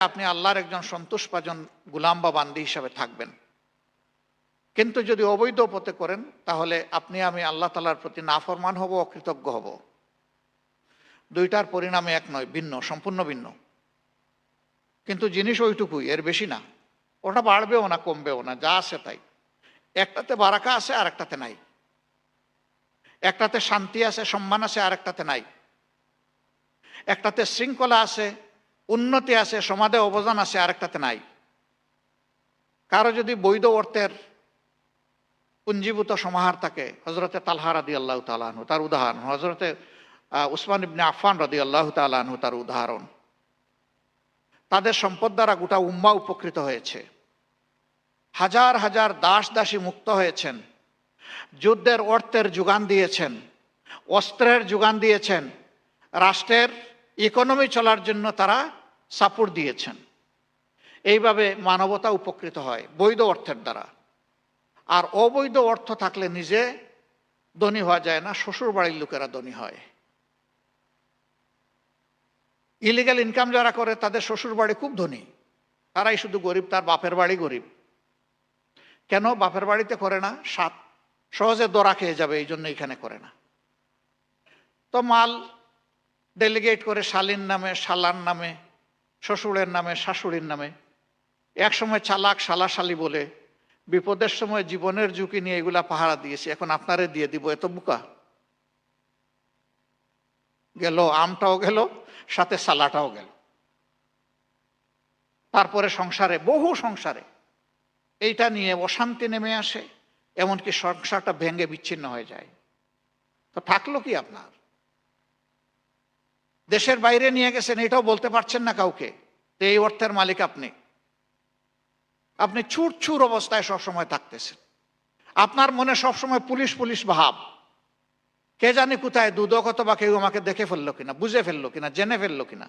আপনি আল্লাহর একজন সন্তুষ্টভাজন গোলাম বা বান্দী হিসাবে থাকবেন। কিন্তু যদি অবৈধ পথে করেন তাহলে আপনি আমি আল্লাহ তাআলার প্রতি নাফরমান হব, অকৃতজ্ঞ হব। দুইটার পরিণামে এক নয়, ভিন্ন, সম্পূর্ণ ভিন্ন। কিন্তু জিনিস ওইটুকুই, এর বেশি না। ওটা বাড়বেও না, কমবেও না, যা আছে তাই। একটাতে বারাকা আছে আর একটাতে নাই। একটাতে শান্তি আছে, সম্মান আছে, আর একটাতে নাই। একটাতে শৃঙ্খলা আছে, উন্নতি আছে, সমাজে অবদান আছে, আর একটাতে নাই। কারো যদি বৈধ অর্থের পুঞ্জীভূত সমাহার থাকে, হজরতে তালহা রাদিয়াল্লাহু তাআলা আনহু তার উদাহরণ, হজরতে উসমান ইবনে আফফান রাদিয়াল্লাহু তাআলা আনহু তার উদাহরণ। তাদের সম্পদ দ্বারা গোটা উম্মাহ উপকৃত হয়েছে। হাজার হাজার দাস দাসী মুক্ত হয়েছেন, যুদ্ধের অর্থের যোগান দিয়েছেন, অস্ত্রের যোগান দিয়েছেন, রাষ্ট্রের ইকোনমি চলার জন্য তারা সাপোর্ট দিয়েছেন। এইভাবে মানবতা উপকৃত হয় বৈধ অর্থের দ্বারা। আর অবৈধ অর্থ থাকলে নিজে ধনী হওয়া যায় না, শ্বশুর বাড়ির লোকেরা ধনী হয়। ইলিগাল ইনকাম যারা করে তাদের শ্বশুর বাড়ি খুব ধনী, তারাই শুধু গরিব, তার বাপের বাড়ি গরিব। কেন বাপের বাড়িতে করে না? সহজে দরা খেয়ে যাবে, এই জন্য এখানে করে না। তো মাল ডেলিগেট করে শালীর নামে, শালার নামে, শ্বশুরের নামে, শাশুড়ির নামে। এক সময় চালাক শালাশালি বলে, বিপদের সময় জীবনের ঝুঁকি নিয়ে এগুলা পাহারা দিয়েছি, এখন আপনারে দিয়ে দিব, এত বোকা। গেল আমটাও গেল, সাথে সালাটাও গেল। তারপরে সংসারে, বহু সংসারে এইটা নিয়ে অশান্তি নেমে আসে, এমনকি সংসারটা ভেঙে বিচ্ছিন্ন হয়ে যায়। তো থাকলো কি আপনার? দেশের বাইরে নিয়ে গেছেন, এটাও বলতে পারছেন না কাউকে তো এই অর্থের মালিক আপনি। আপনি ছুট অবস্থায় সবসময় থাকতেছেন। আপনার মনে সবসময় পুলিশ পুলিশ ভাব, কে জানে কোথায় দুদক অথবা কেউ আমাকে দেখে ফেললো কিনা, বুঝে ফেললো কিনা, জেনে ফেললো কিনা।